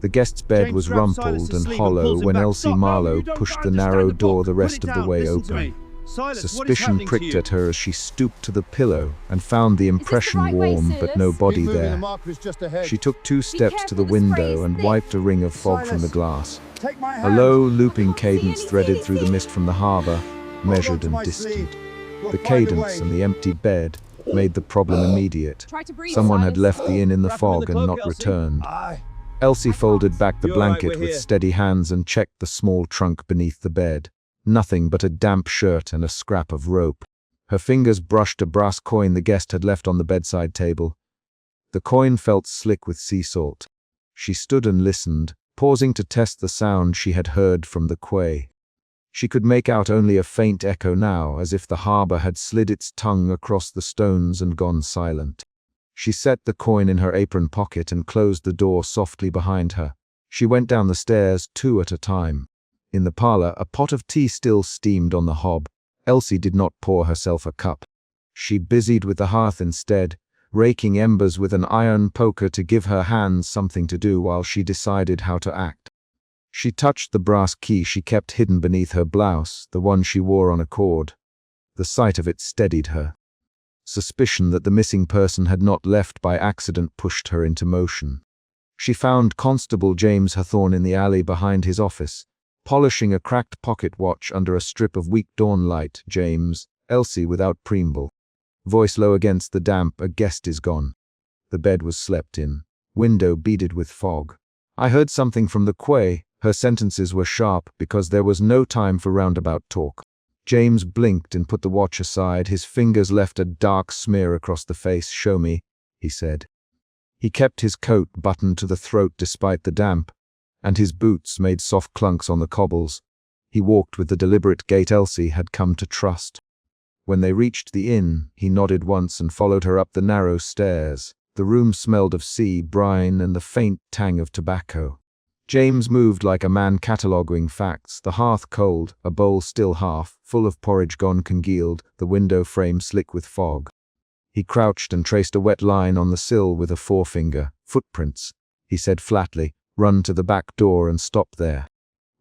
The guest's bed was rumpled and hollow when Elsie Marlowe pushed the narrow door the rest of the way open. Suspicion pricked at her as she stooped to the pillow and found the impression warm but no body there. She took 2 steps to the window and wiped a ring of fog from the glass. A low, looping cadence threaded through the mist from the harbor, measured and distant. The cadence and the empty bed made the problem immediate. Someone had left the inn in the fog and not returned. Elsie folded back the blanket with steady hands and checked the small trunk beneath the bed. Nothing but a damp shirt and a scrap of rope. Her fingers brushed a brass coin the guest had left on the bedside table. The coin felt slick with sea salt. She stood and listened, pausing to test the sound she had heard from the quay. She could make out only a faint echo now, as if the harbor had slid its tongue across the stones and gone silent. She set the coin in her apron pocket and closed the door softly behind her. She went down the stairs 2 at a time. In the parlor, a pot of tea still steamed on the hob. Elsie did not pour herself a cup. She busied with the hearth instead, raking embers with an iron poker to give her hands something to do while she decided how to act. She touched the brass key she kept hidden beneath her blouse, the one she wore on a cord. The sight of it steadied her. Suspicion that the missing person had not left by accident pushed her into motion. She found Constable James Hathorne in the alley behind his office, polishing a cracked pocket watch under a strip of weak dawn light. "James," Elsie without preamble. Voice low against the damp, "A guest is gone." The bed was slept in, window beaded with fog. "I heard something from the quay." Her sentences were sharp because there was no time for roundabout talk. James blinked and put the watch aside. His fingers left a dark smear across the face. "Show me," he said. He kept his coat buttoned to the throat despite the damp, and his boots made soft clunks on the cobbles. He walked with the deliberate gait Elsie had come to trust. When they reached the inn, he nodded once and followed her up the narrow stairs. The room smelled of sea, brine, and the faint tang of tobacco. James moved like a man cataloguing facts, the hearth cold, a bowl still half, full of porridge gone congealed, the window frame slick with fog. He crouched and traced a wet line on the sill with a forefinger. "Footprints," he said flatly. "Run to the back door and stop there."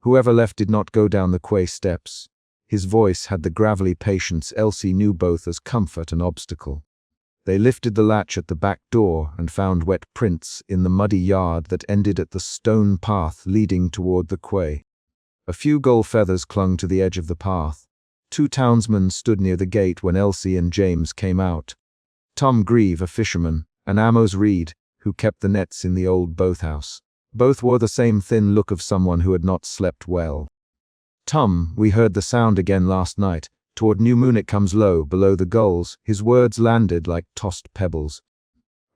Whoever left did not go down the quay steps. His voice had the gravelly patience Elsie knew both as comfort and obstacle. They lifted the latch at the back door and found wet prints in the muddy yard that ended at the stone path leading toward the quay. A few gull feathers clung to the edge of the path. 2 townsmen stood near the gate when Elsie and James came out. Tom Grieve, a fisherman, and Amos Reed, who kept the nets in the old boathouse. Both wore the same thin look of someone who had not slept well. "Tom, we heard the sound again last night. Toward New Moon it comes low, below the gulls." His words landed like tossed pebbles.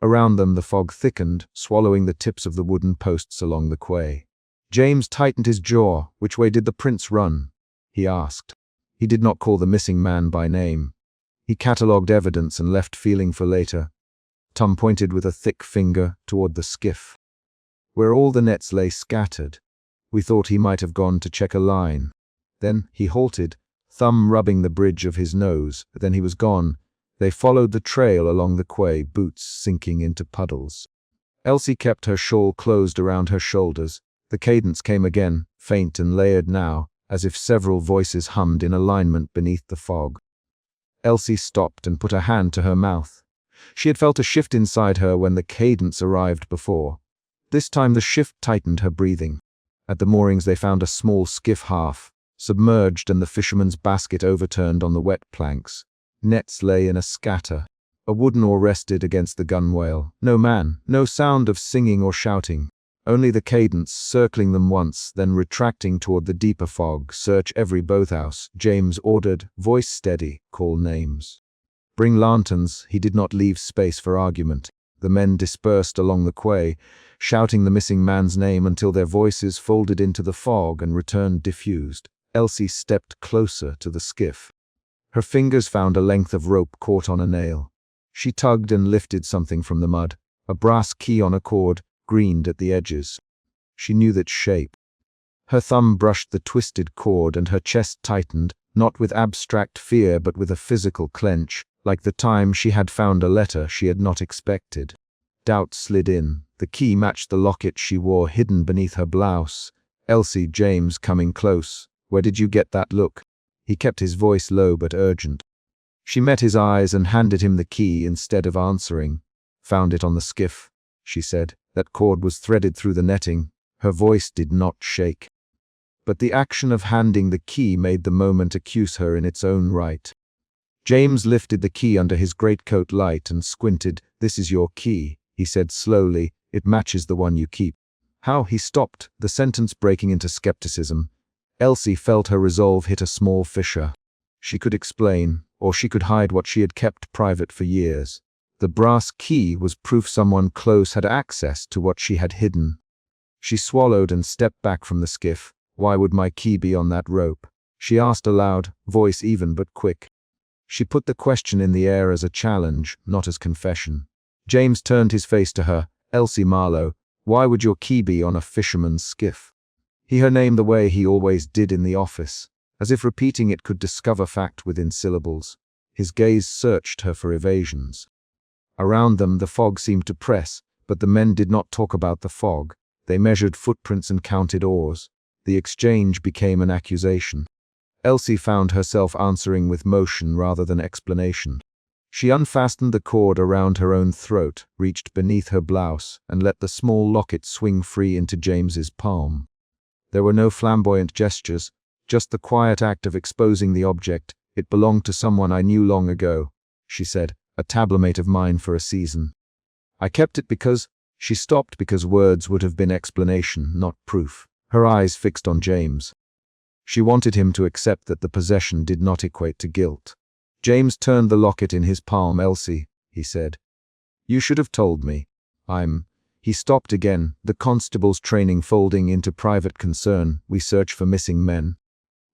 Around them the fog thickened, swallowing the tips of the wooden posts along the quay. James tightened his jaw. "Which way did the prints run?" he asked. He did not call the missing man by name. He catalogued evidence and left feeling for later. Tom pointed with a thick finger toward the skiff, where all the nets lay scattered. "We thought he might have gone to check a line." Then he halted, thumb rubbing the bridge of his nose. Then he was gone. They followed the trail along the quay, boots sinking into puddles. Elsie kept her shawl closed around her shoulders. The cadence came again, faint and layered now, as if several voices hummed in alignment beneath the fog. Elsie stopped and put a hand to her mouth. She had felt a shift inside her when the cadence arrived before. This time the shift tightened her breathing. At the moorings they found a small skiff half submerged and the fisherman's basket overturned on the wet planks. Nets lay in a scatter. A wooden oar rested against the gunwale. No man, no sound of singing or shouting. Only the cadence, circling them once, then retracting toward the deeper fog. "Search every boathouse," James ordered, voice steady. "Call names. Bring lanterns." He did not leave space for argument. The men dispersed along the quay, shouting the missing man's name until their voices folded into the fog and returned diffused. Elsie stepped closer to the skiff. Her fingers found a length of rope caught on a nail. She tugged and lifted something from the mud. A brass key on a cord, greened at the edges. She knew that shape. Her thumb brushed the twisted cord and her chest tightened, not with abstract fear but with a physical clench, like the time she had found a letter she had not expected. Doubt slid in. The key matched the locket she wore hidden beneath her blouse. "Elsie, James coming close. Where did you get that look?" He kept his voice low but urgent. She met his eyes and handed him the key instead of answering. "Found it on the skiff," she said. That cord was threaded through the netting. Her voice did not shake. But the action of handing the key made the moment accuse her in its own right. James lifted the key under his greatcoat light and squinted. "This is your key," he said slowly. "It matches the one you keep." How? He stopped, the sentence breaking into skepticism. Elsie felt her resolve hit a small fissure. She could explain, or she could hide what she had kept private for years. The brass key was proof someone close had access to what she had hidden. She swallowed and stepped back from the skiff. "Why would my key be on that rope?" she asked aloud, voice even but quick. She put the question in the air as a challenge, not as confession. James turned his face to her. "Elsie Marlowe, why would your key be on a fisherman's skiff?" He her name the way he always did in the office, as if repeating it could discover fact within syllables. His gaze searched her for evasions. Around them the fog seemed to press, but the men did not talk about the fog. They measured footprints and counted oars. The exchange became an accusation. Elsie found herself answering with motion rather than explanation. She unfastened the cord around her own throat, reached beneath her blouse, and let the small locket swing free into James's palm. There were no flamboyant gestures, just the quiet act of exposing the object. "It belonged to someone I knew long ago," she said, "a tablemate of mine for a season. I kept it because—" She stopped because words would have been explanation, not proof. Her eyes fixed on James. She wanted him to accept that the possession did not equate to guilt. James turned the locket in his palm. "Elsie," he said, "you should have told me. He stopped again, the constable's training folding into private concern. "We search for missing men.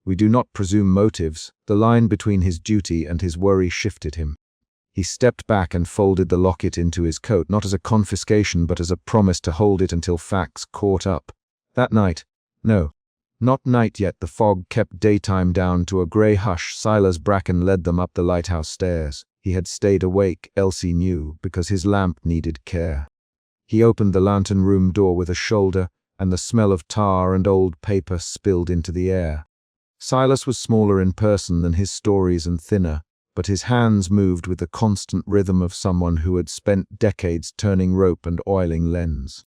We do not presume motives." The line between his duty and his worry shifted him. He stepped back and folded the locket into his coat, not as a confiscation but as a promise to hold it until facts caught up. That night, no, not night yet, the fog kept daytime down to a grey hush. Silas Bracken led them up the lighthouse stairs. He had stayed awake, Elsie knew, because his lamp needed care. He opened the lantern room door with a shoulder, and the smell of tar and old paper spilled into the air. Silas was smaller in person than his stories and thinner, but his hands moved with the constant rhythm of someone who had spent decades turning rope and oiling lens.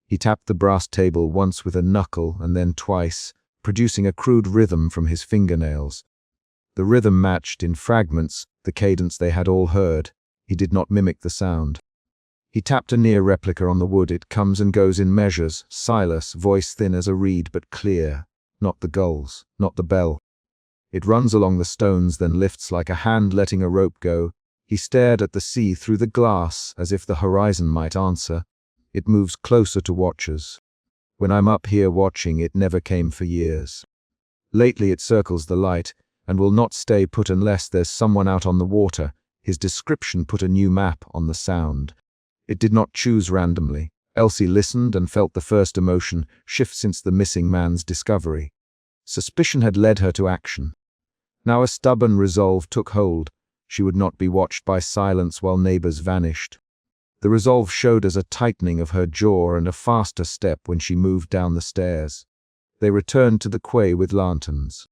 He tapped the brass table once with a knuckle and then twice, producing a crude rhythm from his fingernails. The rhythm matched, in fragments, the cadence they had all heard. He did not mimic the sound. He tapped a near replica on the wood. "It comes and goes in measures." Silas, voice thin as a reed but clear. "Not the gulls, not the bell. It runs along the stones, then lifts like a hand letting a rope go." He stared at the sea through the glass, as if the horizon might answer. "It moves closer to watchers. When I'm up here watching, it never came for years. Lately it circles the light, and will not stay put unless there's someone out on the water." His description put a new map on the sound. It did not choose randomly. Elsie listened and felt the first emotion shift since the missing man's discovery. Suspicion had led her to action. Now a stubborn resolve took hold. She would not be watched by silence while neighbors vanished. The resolve showed as a tightening of her jaw and a faster step when she moved down the stairs. They returned to the quay with lanterns.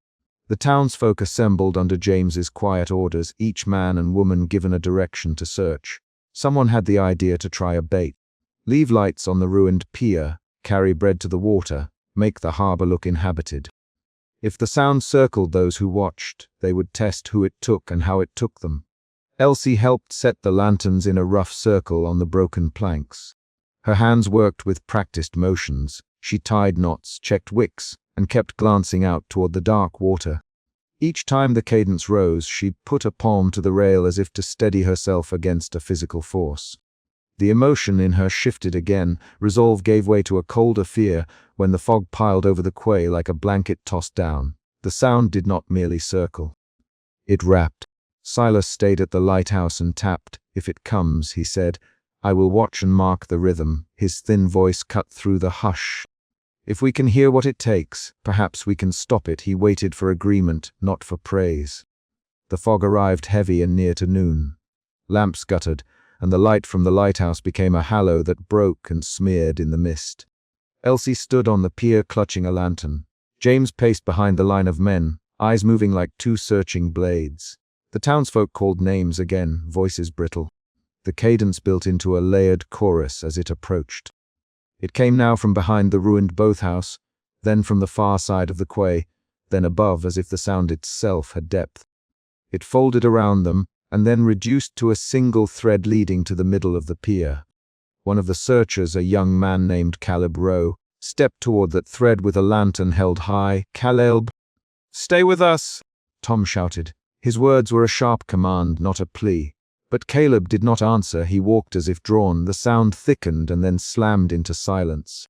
The townsfolk assembled under James's quiet orders, each man and woman given a direction to search. Someone had the idea to try a bait. Leave lights on the ruined pier, carry bread to the water, make the harbor look inhabited. If the sound circled those who watched, they would test who it took and how it took them. Elsie helped set the lanterns in a rough circle on the broken planks. Her hands worked with practiced motions. She tied knots, checked wicks, and kept glancing out toward the dark water. Each time the cadence rose, she put a palm to the rail as if to steady herself against a physical force. The emotion in her shifted again. Resolve gave way to a colder fear when the fog piled over the quay like a blanket tossed down. The sound did not merely circle. It rapped. Silas stayed at the lighthouse and tapped. "If it comes," he said, "I will watch and mark the rhythm." His thin voice cut through the hush. "If we can hear what it takes, perhaps we can stop it." He waited for agreement, not for praise. The fog arrived heavy and near to noon. Lamps guttered, and the light from the lighthouse became a halo that broke and smeared in the mist. Elsie stood on the pier clutching a lantern. James paced behind the line of men, eyes moving like two searching blades. The townsfolk called names again, voices brittle. The cadence built into a layered chorus as it approached. It came now from behind the ruined boathouse, then from the far side of the quay, then above as if the sound itself had depth. It folded around them, and then reduced to a single thread leading to the middle of the pier. One of the searchers, a young man named Caleb Rowe, stepped toward that thread with a lantern held high. "Caleb, stay with us!" Tom shouted. His words were a sharp command, not a plea. But Caleb did not answer. He walked as if drawn. The sound thickened and then slammed into silence.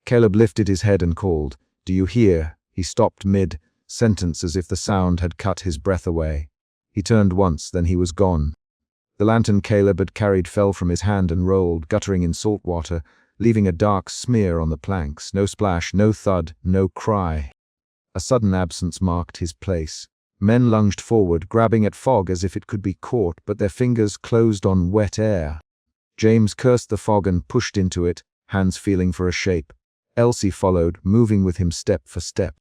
Caleb lifted his head and called, "Do you hear?" He stopped mid-sentence as if the sound had cut his breath away. He turned once, then he was gone. The lantern Caleb had carried fell from his hand and rolled, guttering in salt water, leaving a dark smear on the planks. No splash, no thud, no cry. A sudden absence marked his place. Men lunged forward, grabbing at fog as if it could be caught, but their fingers closed on wet air. James cursed the fog and pushed into it, hands feeling for a shape. Elsie followed, moving with him step for step.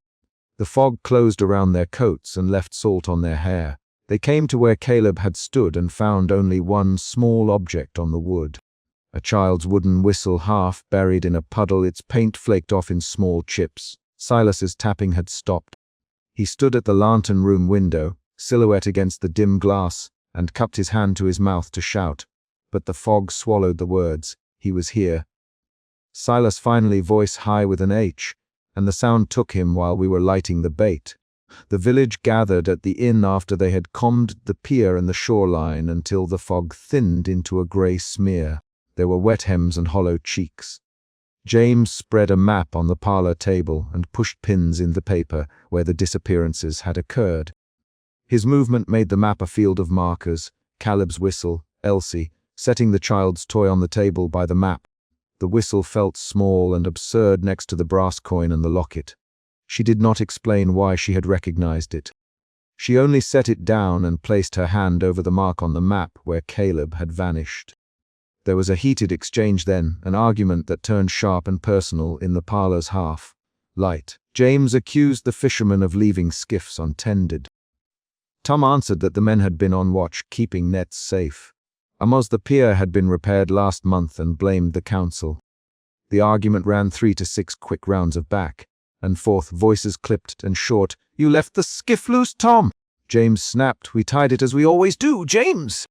The fog closed around their coats and left salt on their hair. They came to where Caleb had stood and found only one small object on the wood. A child's wooden whistle half buried in a puddle, its paint flaked off in small chips. Silas's tapping had stopped. He stood at the lantern room window, silhouette against the dim glass, and cupped his hand to his mouth to shout. But the fog swallowed the words. He was here. Silas finally, voice high with an H, and the sound took him while we were lighting the bait. The village gathered at the inn after they had combed the pier and the shoreline until the fog thinned into a grey smear. There were wet hems and hollow cheeks. James spread a map on the parlor table and pushed pins in the paper where the disappearances had occurred. His movement made the map a field of markers: Caleb's whistle, Elsie, setting the child's toy on the table by the map. The whistle felt small and absurd next to the brass coin and the locket. She did not explain why she had recognized it. She only set it down and placed her hand over the mark on the map where Caleb had vanished. There was a heated exchange then, an argument that turned sharp and personal in the parlor's half light. James accused the fishermen of leaving skiffs untended. Tom answered that the men had been on watch, keeping nets safe. Amos, the pier had been repaired last month, and blamed the council. The argument ran 3 to 6 quick rounds of back and forth, voices clipped and short. "You left the skiff loose, Tom!" James snapped. "We tied it as we always do, James!"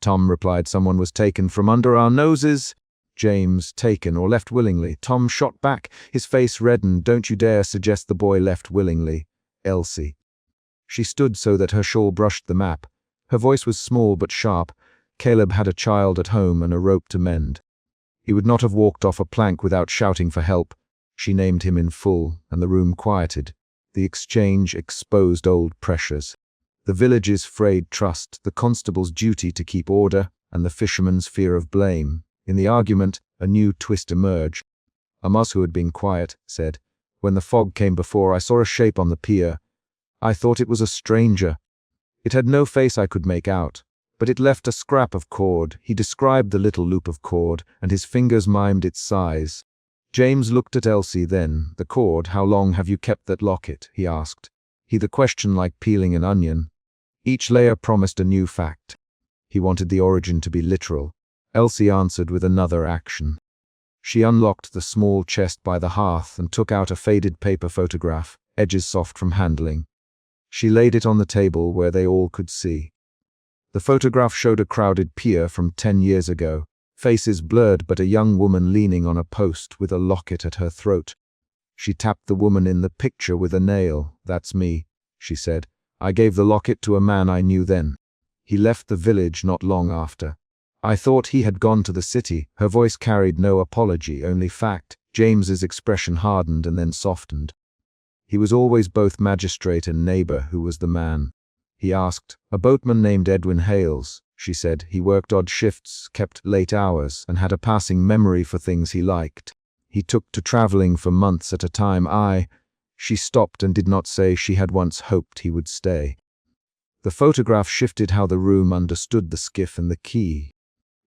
Tom replied, "Someone was taken from under our noses." James, "Taken or left willingly?" Tom shot back, his face reddened. "Don't you dare suggest the boy left willingly." Elsie. She stood so that her shawl brushed the map. Her voice was small but sharp. Caleb had a child at home and a rope to mend. He would not have walked off a plank without shouting for help. She named him in full, and the room quieted. The exchange exposed old pressures. The village's frayed trust, the constable's duty to keep order, and the fisherman's fear of blame. In the argument, a new twist emerged. Amos, who had been quiet, said, "When the fog came before, I saw a shape on the pier. I thought it was a stranger. It had no face I could make out, but it left a scrap of cord." He described the little loop of cord, and his fingers mimed its size. James looked at Elsie then. "The cord, how long have you kept that locket?" he asked. The question like peeling an onion. Each layer promised a new fact. He wanted the origin to be literal. Elsie answered with another action. She unlocked the small chest by the hearth and took out a faded paper photograph, edges soft from handling. She laid it on the table where they all could see. The photograph showed a crowded pier from 10 years ago, faces blurred but a young woman leaning on a post with a locket at her throat. She tapped the woman in the picture with a nail. "That's me," she said. "I gave the locket to a man I knew then. He left the village not long after. I thought he had gone to the city." Her voice carried no apology, only fact. James's expression hardened and then softened. He was always both magistrate and neighbor. "Who was the man?" he asked. "A boatman named Edwin Hales," she said. "He worked odd shifts, kept late hours, and had a passing memory for things he liked. He took to traveling for months at a time. She stopped and did not say she had once hoped he would stay. The photograph shifted how the room understood the skiff and the key.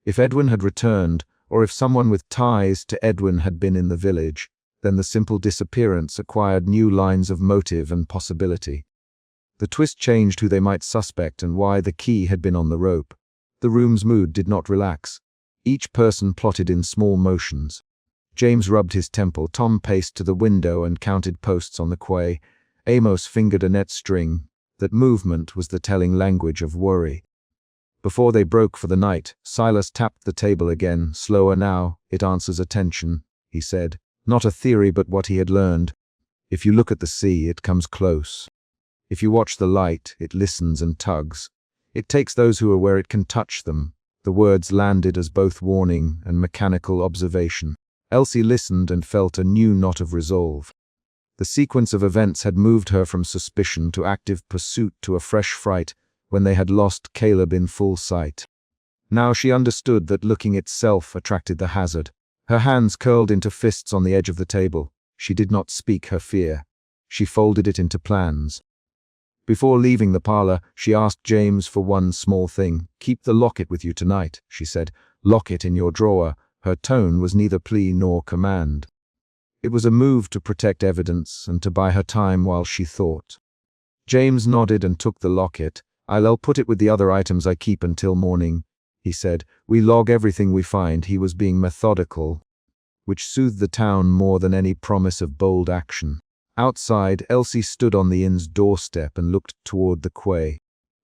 If Edwin had returned, or if someone with ties to Edwin had been in the village, then the simple disappearance acquired new lines of motive and possibility. The twist changed who they might suspect and why the key had been on the rope. The room's mood did not relax. Each person plotted in small motions. James rubbed his temple, Tom paced to the window and counted posts on the quay, Amos fingered a net string. That movement was the telling language of worry. Before they broke for the night, Silas tapped the table again. Slower now, it answers attention, he said. Not a theory but what he had learned. If you look at the sea, it comes close. If you watch the light, it listens and tugs. It takes those who are where it can touch them. The words landed as both warning and mechanical observation. Elsie listened and felt a new knot of resolve. The sequence of events had moved her from suspicion to active pursuit to a fresh fright when they had lost Caleb in full sight. Now she understood that looking itself attracted the hazard. Her hands curled into fists on the edge of the table. She did not speak her fear. She folded it into plans. Before leaving the parlor, she asked James for one small thing. Keep the locket with you tonight, she said. Lock it in your drawer. Her tone was neither plea nor command. It was a move to protect evidence and to buy her time while she thought. James nodded and took the locket. I'll put it with the other items I keep until morning, he said. We log everything we find. He was being methodical, which soothed the town more than any promise of bold action. Outside, Elsie stood on the inn's doorstep and looked toward the quay.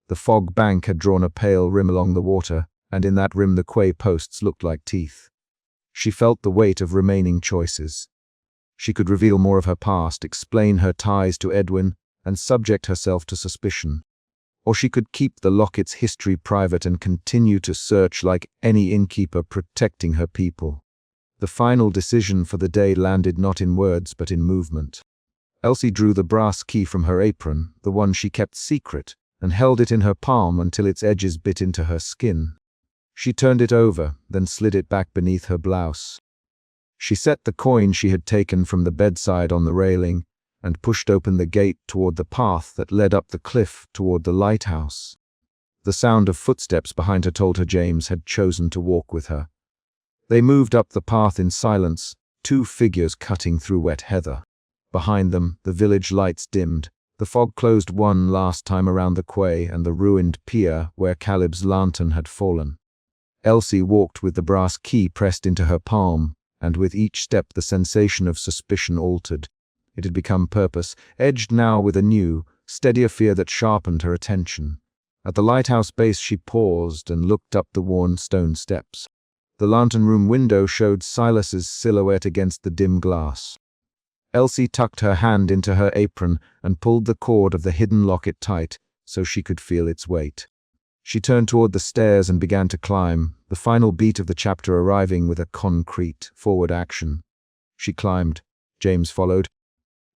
The fog bank had drawn a pale rim along the water, and in that rim the quay posts looked like teeth. She felt the weight of remaining choices. She could reveal more of her past, explain her ties to Edwin, and subject herself to suspicion. Or she could keep the locket's history private and continue to search like any innkeeper protecting her people. The final decision for the day landed not in words but in movement. Elsie drew the brass key from her apron, the one she kept secret, and held it in her palm until its edges bit into her skin. She turned it over, then slid it back beneath her blouse. She set the coin she had taken from the bedside on the railing and pushed open the gate toward the path that led up the cliff toward the lighthouse. The sound of footsteps behind her told her James had chosen to walk with her. They moved up the path in silence, two figures cutting through wet heather. Behind them, the village lights dimmed. The fog closed one last time around the quay and the ruined pier where Caleb's lantern had fallen. Elsie walked with the brass key pressed into her palm, and with each step the sensation of suspicion altered. It had become purpose, edged now with a new, steadier fear that sharpened her attention. At the lighthouse base she paused and looked up the worn stone steps. The lantern room window showed Silas's silhouette against the dim glass. Elsie tucked her hand into her apron and pulled the cord of the hidden locket tight so she could feel its weight. She turned toward the stairs and began to climb, the final beat of the chapter arriving with a concrete, forward action. She climbed. James followed.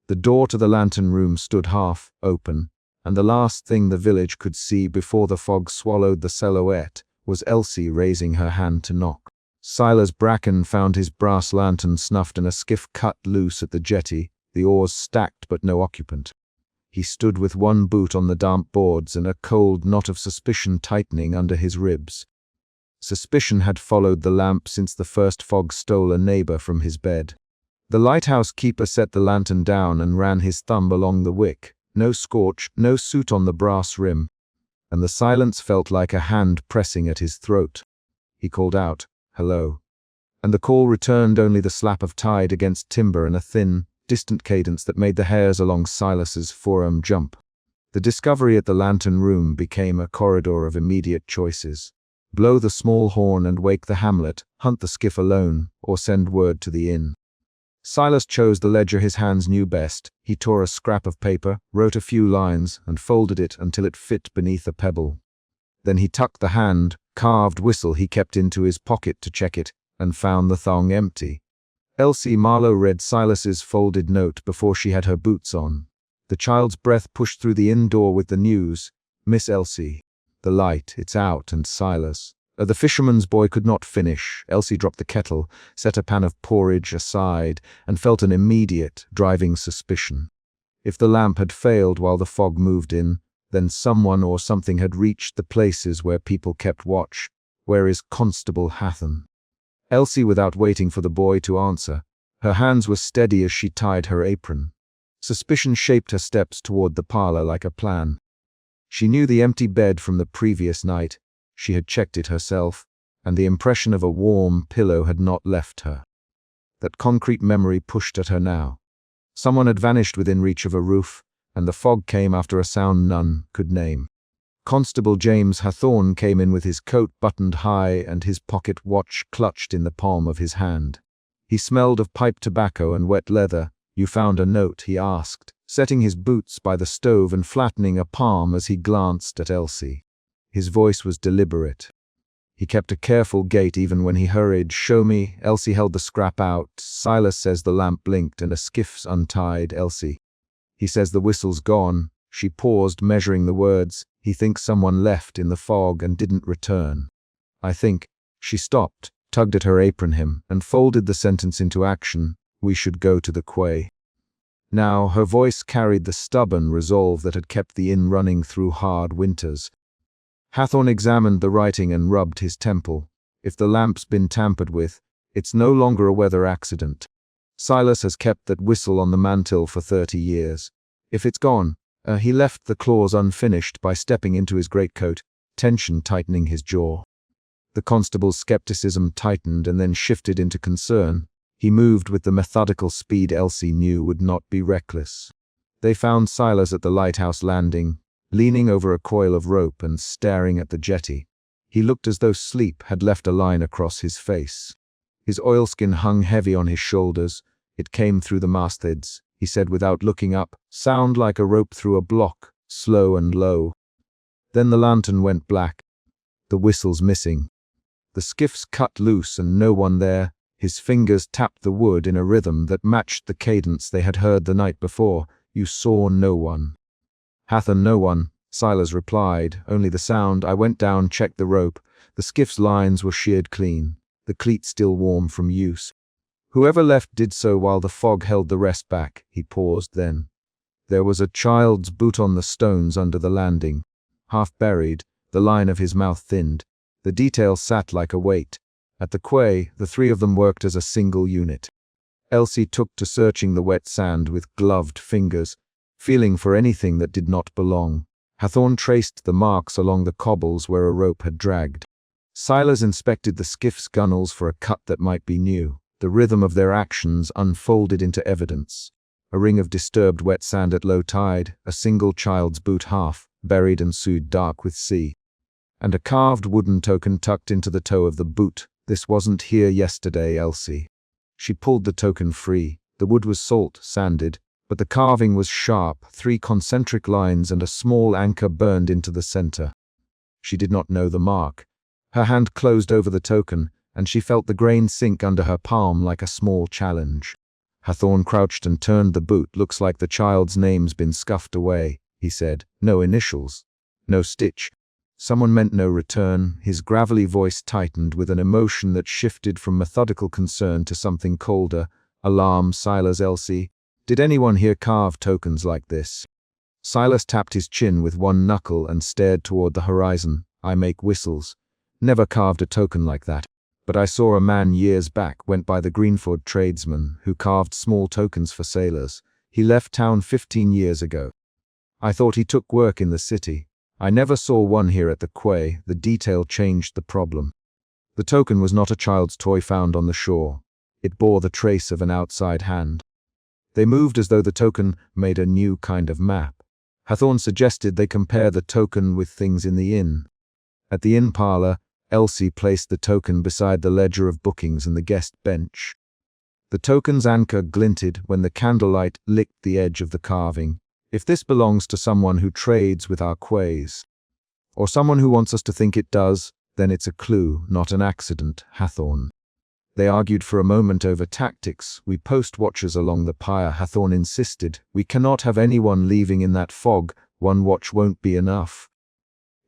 The door to the lantern room stood half open, and the last thing the village could see before the fog swallowed the silhouette was Elsie raising her hand to knock. Silas Bracken found his brass lantern snuffed and a skiff cut loose at the jetty, the oars stacked but no occupant. He stood with one boot on the damp boards and a cold knot of suspicion tightening under his ribs. Suspicion had followed the lamp since the first fog stole a neighbor from his bed. The lighthouse keeper set the lantern down and ran his thumb along the wick. No scorch, no soot on the brass rim, and the silence felt like a hand pressing at his throat. He called out, "Hello," and the call returned only the slap of tide against timber and a thin, distant cadence that made the hairs along Silas's forearm jump. The discovery at the lantern room became a corridor of immediate choices. Blow the small horn and wake the hamlet, hunt the skiff alone, or send word to the inn. Silas chose the ledger his hands knew best. He tore a scrap of paper, wrote a few lines, and folded it until it fit beneath a pebble. Then he tucked the hand-carved whistle he kept into his pocket to check it, and found the thong empty. Elsie Marlowe read Silas's folded note before she had her boots on. The child's breath pushed through the inn door with the news. "Miss Elsie, the light, it's out," and Silas. The fisherman's boy could not finish. Elsie dropped the kettle, set a pan of porridge aside, and felt an immediate, driving suspicion. If the lamp had failed while the fog moved in, then someone or something had reached the places where people kept watch, Where is Constable Hathorn?" Elsie, without waiting for the boy to answer, her hands were steady as she tied her apron. Suspicion shaped her steps toward the parlor like a plan. She knew the empty bed from the previous night. She had checked it herself, and the impression of a warm pillow had not left her. That concrete memory pushed at her now. Someone had vanished within reach of a roof, and the fog came after a sound none could name. Constable James Hathorn came in with his coat buttoned high and his pocket watch clutched in the palm of his hand. He smelled of pipe tobacco and wet leather. "You found a note?" he asked, setting his boots by the stove and flattening a palm as he glanced at Elsie. His voice was deliberate. He kept a careful gait even when he hurried. "Show me." Elsie held the scrap out. "Silas says the lamp blinked and a skiff's untied." "Elsie. He says the whistle's gone." She paused, measuring the words. "He thinks someone left in the fog and didn't return. I think—" She stopped, tugged at her apron hem, and folded the sentence into action. "We should go to the quay." Now her voice carried the stubborn resolve that had kept the inn running through hard winters. Hathorn examined the writing and rubbed his temple. "If the lamp's been tampered with, it's no longer a weather accident. Silas has kept that whistle on the mantel for 30 years. If it's gone—" He left the clause unfinished by stepping into his greatcoat, tension tightening his jaw. The constable's skepticism tightened and then shifted into concern. He moved with the methodical speed Elsie knew would not be reckless. They found Silas at the lighthouse landing, leaning over a coil of rope and staring at the jetty. He looked as though sleep had left a line across his face. His oilskin hung heavy on his shoulders. It came through the mastheads. He said without looking up, "Sound like a rope through a block, slow and low." Then the lantern went black. The whistle's missing. The skiff's cut loose and no one there. His fingers tapped the wood in a rhythm that matched the cadence they had heard the night before. "You saw no one." "Hathorn, no one," Silas replied, "only the sound. I went down, checked the rope. The skiff's lines were sheared clean, the cleat still warm from use. Whoever left did so while the fog held the rest back." He paused then. "There was a child's boot on the stones under the landing. Half buried, the line of his mouth thinned. The detail sat like a weight. At the quay, the three of them worked as a single unit." Elsie took to searching the wet sand with gloved fingers, feeling for anything that did not belong. Hathorn traced the marks along the cobbles where a rope had dragged. Silas inspected the skiff's gunwales for a cut that might be new. The rhythm of their actions unfolded into evidence. A ring of disturbed wet sand at low tide, a single child's boot half, buried and sewed dark with sea, and a carved wooden token tucked into the toe of the boot. "This wasn't here yesterday, Elsie." She pulled the token free. The wood was salt, sanded, but the carving was sharp, 3 concentric lines and a small anchor burned into the center. She did not know the mark. Her hand closed over the token, and she felt the grain sink under her palm like a small challenge. Hathorn crouched and turned the boot. "Looks like the child's name's been scuffed away," he said. "No initials. No stitch. Someone meant no return." His gravelly voice tightened with an emotion that shifted from methodical concern to something colder. "Alarm, Silas." "Elsie, did anyone here carve tokens like this?" Silas tapped his chin with one knuckle and stared toward the horizon. "I make whistles. Never carved a token like that. But I saw a man years back, went by the Greenford tradesman, who carved small tokens for sailors. He left town 15 years ago. I thought he took work in the city. I never saw one here at the quay." The detail changed the problem. The token was not a child's toy found on the shore. It bore the trace of an outside hand. They moved as though the token made a new kind of map. Hathorn suggested they compare the token with things in the inn. At the inn parlor, Elsie placed the token beside the ledger of bookings and the guest bench. The token's anchor glinted when the candlelight licked the edge of the carving. "If this belongs to someone who trades with our quays, or someone who wants us to think it does, then it's a clue, not an accident." Hathorn. They argued for a moment over tactics. "We post watchers along the pier," Hathorn insisted. "We cannot have anyone leaving in that fog. One watch won't be enough.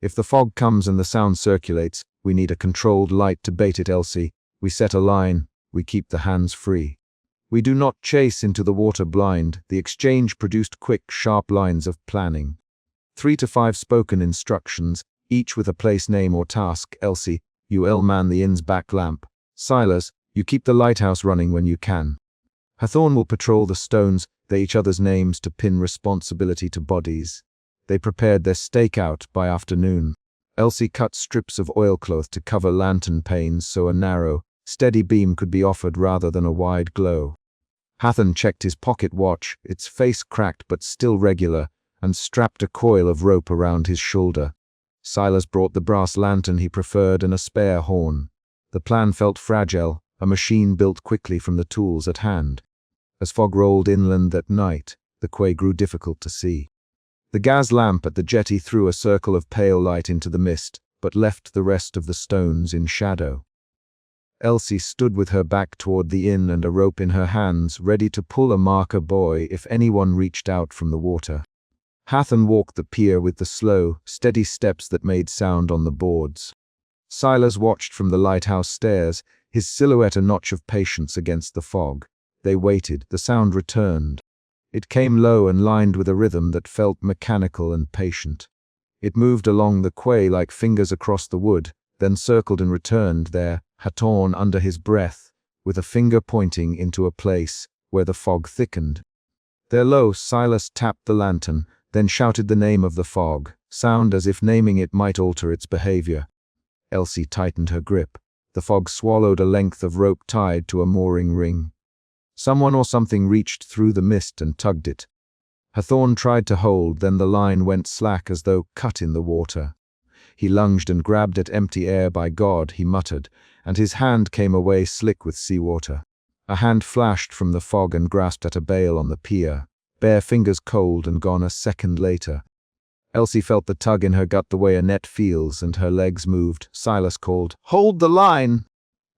If the fog comes and the sound circulates, we need a controlled light to bait it, Elsie. We set a line. We keep the hands free. We do not chase into the water blind." The exchange produced quick, sharp lines of planning. 3 to 5 spoken instructions, each with a place name or task. "Elsie, "You'll man the inn's back lamp. Silas, you keep the lighthouse running when you can. Hathorn will patrol the stones, they each other's names to pin responsibility to bodies." They prepared their stakeout by afternoon. Elsie cut strips of oilcloth to cover lantern panes so a narrow, steady beam could be offered rather than a wide glow. Hathorn checked his pocket watch, its face cracked but still regular, and strapped a coil of rope around his shoulder. Silas brought the brass lantern he preferred and a spare horn. The plan felt fragile, a machine built quickly from the tools at hand. As fog rolled inland that night, the quay grew difficult to see. The gas lamp at the jetty threw a circle of pale light into the mist, but left the rest of the stones in shadow. Elsie stood with her back toward the inn and a rope in her hands, ready to pull a marker buoy if anyone reached out from the water. Hathorn walked the pier with the slow, steady steps that made sound on the boards. Silas watched from the lighthouse stairs, his silhouette a notch of patience against the fog. They waited, the sound returned. It came low and lined with a rhythm that felt mechanical and patient. It moved along the quay like fingers across the wood, then circled and returned there, Hathorn under his breath, with a finger pointing into a place where the fog thickened. There low, Silas tapped the lantern, then shouted the name of the fog, sound as if naming it might alter its behavior. Elsie tightened her grip. The fog swallowed a length of rope tied to a mooring ring. Someone or something reached through the mist and tugged it. Hathorn tried to hold, then the line went slack as though cut in the water. He lunged and grabbed at empty air. "By God," he muttered, and his hand came away slick with seawater. A hand flashed from the fog and grasped at a bale on the pier, bare fingers cold and gone a second later. Elsie felt the tug in her gut the way a net feels, and her legs moved. Silas called, "Hold the line!"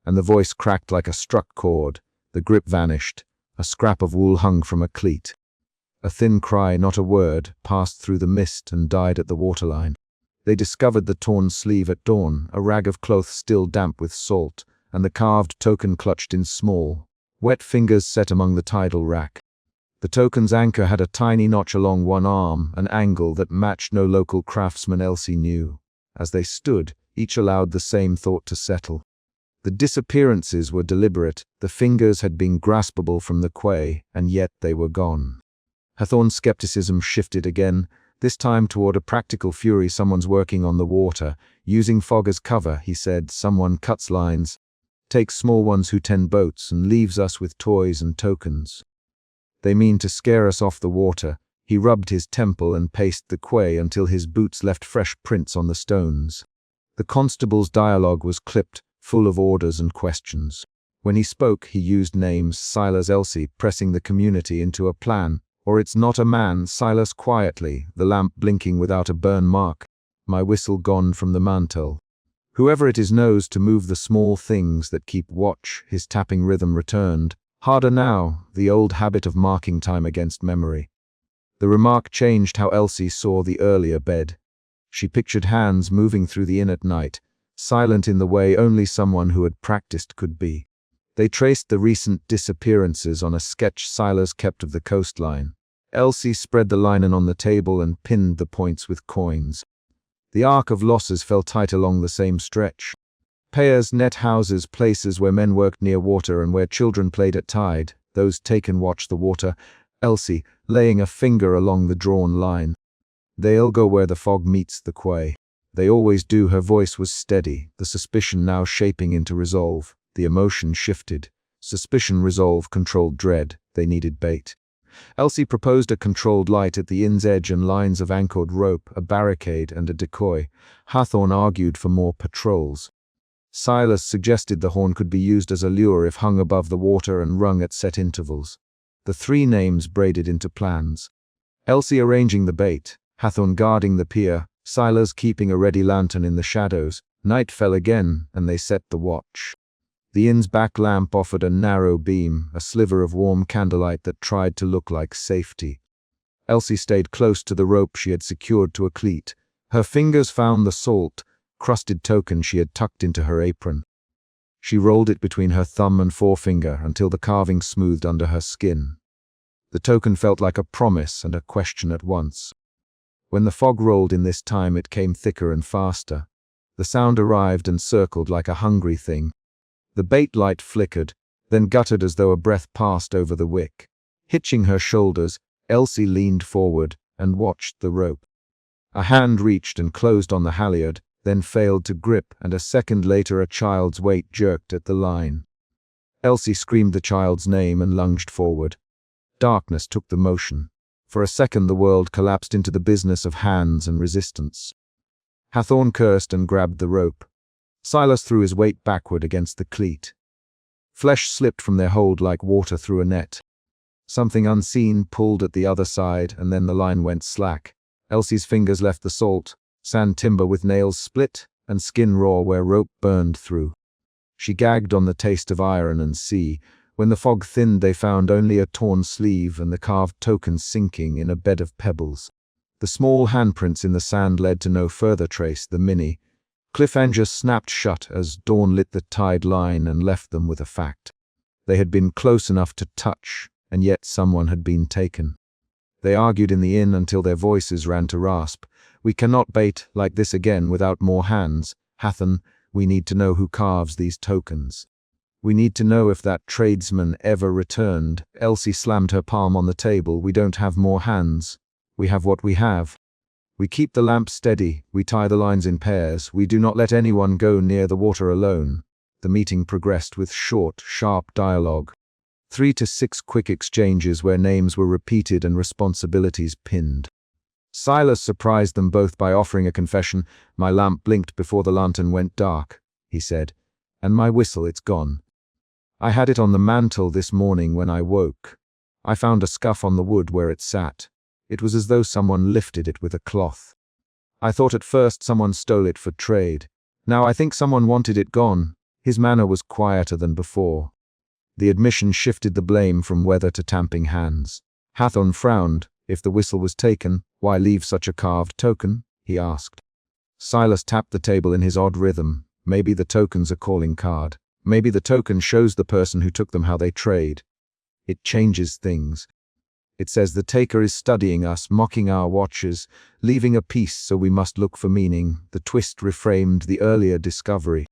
And the voice cracked like a struck chord. The grip vanished. A scrap of wool hung from a cleat. A thin cry, not a word, passed through the mist and died at the waterline. They discovered the torn sleeve at dawn, a rag of cloth still damp with salt, and the carved token clutched in small, wet fingers set among the tidal rack. The token's anchor had a tiny notch along one arm, an angle that matched no local craftsman Elsie knew. As they stood, each allowed the same thought to settle. The disappearances were deliberate, the fingers had been graspable from the quay, and yet they were gone. Hathorn's skepticism shifted again, this time toward a practical fury. "Someone's working on the water, using fog as cover," he said. "Someone cuts lines, takes small ones who tend boats, and leaves us with toys and tokens. They mean to scare us off the water." He rubbed his temple and paced the quay until his boots left fresh prints on the stones. The constable's dialogue was clipped, full of orders and questions. When he spoke, he used names: Silas, Elsie, pressing the community into a plan. "Or it's not a man," Silas quietly, the lamp blinking without a burn mark. "My whistle gone from the mantel. Whoever it is knows to move the small things that keep watch." His tapping rhythm returned. Harder now, the old habit of marking time against memory. The remark changed how Elsie saw the earlier bed. She pictured hands moving through the inn at night, silent in the way only someone who had practiced could be. They traced the recent disappearances on a sketch Silas kept of the coastline. Elsie spread the linen on the table and pinned the points with coins. The arc of losses fell tight along the same stretch. Piers, net houses, places where men worked near water and where children played at tide. Those taken watched the water. Elsie, laying a finger along the drawn line. "They'll go where the fog meets the quay. They always do." Her voice was steady, the suspicion now shaping into resolve. The emotion shifted. Suspicion, resolve, controlled dread. They needed bait. Elsie proposed a controlled light at the inn's edge and lines of anchored rope, a barricade and a decoy. Hathorn argued for more patrols. Silas suggested the horn could be used as a lure if hung above the water and rung at set intervals. The three names braided into plans. Elsie arranging the bait, Hathorn guarding the pier, Silas keeping a ready lantern in the shadows. Night fell again, and they set the watch. The inn's back lamp offered a narrow beam, a sliver of warm candlelight that tried to look like safety. Elsie stayed close to the rope she had secured to a cleat. Her fingers found the salt, crusted token she had tucked into her apron. She rolled it between her thumb and forefinger until the carving smoothed under her skin. The token felt like a promise and a question at once. When the fog rolled in this time, it came thicker and faster. The sound arrived and circled like a hungry thing. The bait light flickered, then guttered as though a breath passed over the wick. Hitching her shoulders, Elsie leaned forward and watched the rope. A hand reached and closed on the halyard, then failed to grip, and a second later a child's weight jerked at the line. Elsie screamed the child's name and lunged forward. Darkness took the motion. For a second the world collapsed into the business of hands and resistance. Hathorn cursed and grabbed the rope. Silas threw his weight backward against the cleat. Flesh slipped from their hold like water through a net. Something unseen pulled at the other side, and then the line went slack. Elsie's fingers left the salt, sand timber with nails split, and skin raw where rope burned through. She gagged on the taste of iron and sea. When the fog thinned, they found only a torn sleeve and the carved token sinking in a bed of pebbles. The small handprints in the sand led to no further trace. The mini cliffhanger snapped shut as dawn lit the tide line and left them with a fact. They had been close enough to touch, and yet someone had been taken. They argued in the inn until their voices ran to rasp. "We cannot bait like this again without more hands. Hathorn, we need to know who carves these tokens. We need to know if that tradesman ever returned." Elsie slammed her palm on the table. "We don't have more hands. We have what we have. We keep the lamp steady, we tie the lines in pairs, we do not let anyone go near the water alone." The meeting progressed with short, sharp dialogue. 3 to 6 quick exchanges where names were repeated and responsibilities pinned. Silas surprised them both by offering a confession. "My lamp blinked before the lantern went dark," he said, "and my whistle, it's gone. I had it on the mantel this morning when I woke. I found a scuff on the wood where it sat. It was as though someone lifted it with a cloth. I thought at first someone stole it for trade. Now I think someone wanted it gone." His manner was quieter than before. The admission shifted the blame from weather to tamping hands. Hathorn frowned. "If the whistle was taken, why leave such a carved token?" he asked. Silas tapped the table in his odd rhythm. "Maybe the token's a calling card. Maybe the token shows the person who took them how they trade. It changes things. It says the taker is studying us, mocking our watches, leaving a piece so we must look for meaning." The twist reframed the earlier discovery.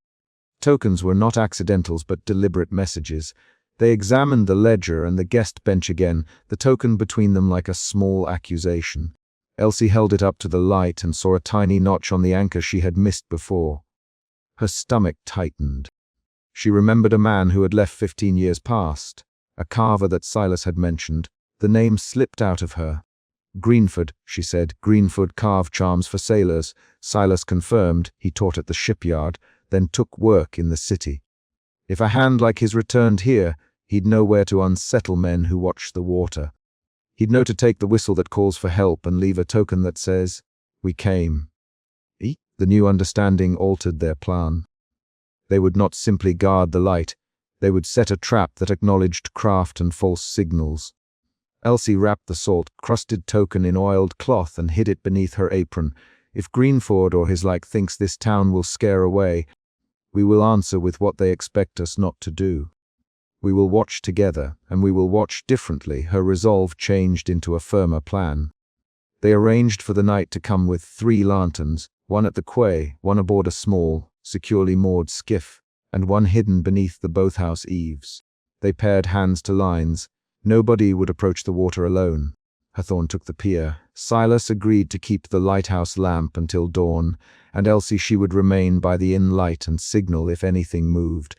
Tokens were not accidentals but deliberate messages. They examined the ledger and the guest bench again, the token between them like a small accusation. Elsie held it up to the light and saw a tiny notch on the anchor she had missed before. Her stomach tightened. She remembered a man who had left 15 years past, a carver that Silas had mentioned. The name slipped out of her. "Greenford," she said. "Greenford carved charms for sailors." Silas confirmed. He taught at the shipyard, then took work in the city. If a hand like his returned here, he'd know where to unsettle men who watch the water. He'd know to take the whistle that calls for help and leave a token that says, "We came." The new understanding altered their plan. They would not simply guard the light. They would set a trap that acknowledged craft and false signals. Elsie wrapped the salt-crusted token in oiled cloth and hid it beneath her apron. "If Greenford or his like thinks this town will scare away, we will answer with what they expect us not to do. We will watch together, and we will watch differently." Her resolve changed into a firmer plan. They arranged for the night to come with 3 lanterns, one at the quay, one aboard a small, securely moored skiff, and one hidden beneath the boathouse eaves. They paired hands to lines. Nobody would approach the water alone. Hathorn took the pier. Silas agreed to keep the lighthouse lamp until dawn, and Elsie she would remain by the inn light and signal if anything moved.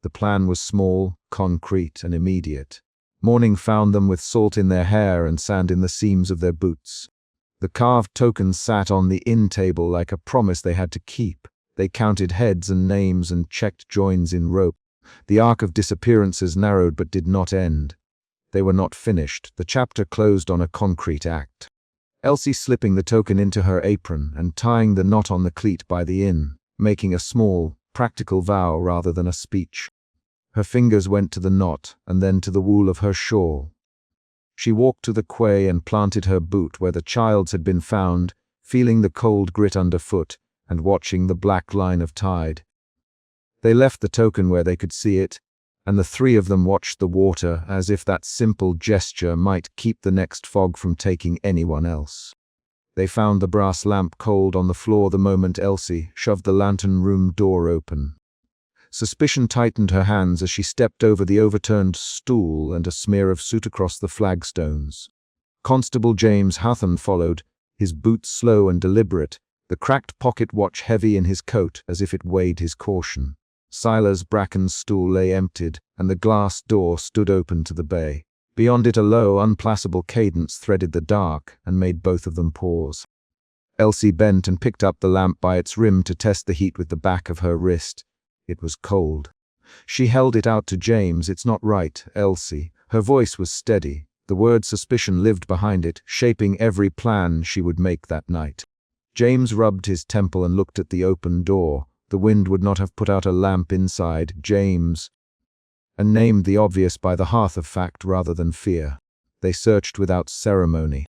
The plan was small, concrete, and immediate. Morning found them with salt in their hair and sand in the seams of their boots. The carved tokens sat on the inn table like a promise they had to keep. They counted heads and names and checked joins in rope. The arc of disappearances narrowed but did not end. They were not finished. The chapter closed on a concrete act. Elsie slipping the token into her apron and tying the knot on the cleat by the inn, making a small, practical vow rather than a speech. Her fingers went to the knot and then to the wool of her shawl. She walked to the quay and planted her boot where the child's had been found, feeling the cold grit underfoot and watching the black line of tide. They left the token where they could see it, and the 3 of them watched the water as if that simple gesture might keep the next fog from taking anyone else. They found the brass lamp cold on the floor the moment Elsie shoved the lantern room door open. Suspicion tightened her hands as she stepped over the overturned stool and a smear of soot across the flagstones. Constable James Hatham followed, his boots slow and deliberate, the cracked pocket watch heavy in his coat as if it weighed his caution. Silas Bracken's stool lay emptied, and the glass door stood open to the bay. Beyond it a low, unplacable cadence threaded the dark and made both of them pause. Elsie bent and picked up the lamp by its rim to test the heat with the back of her wrist. It was cold. She held it out to James. "It's not right, Elsie." Her voice was steady. The word suspicion lived behind it, shaping every plan she would make that night. James rubbed his temple and looked at the open door. The wind would not have put out a lamp inside. James, and named the obvious by the hearth of fact rather than fear. They searched without ceremony.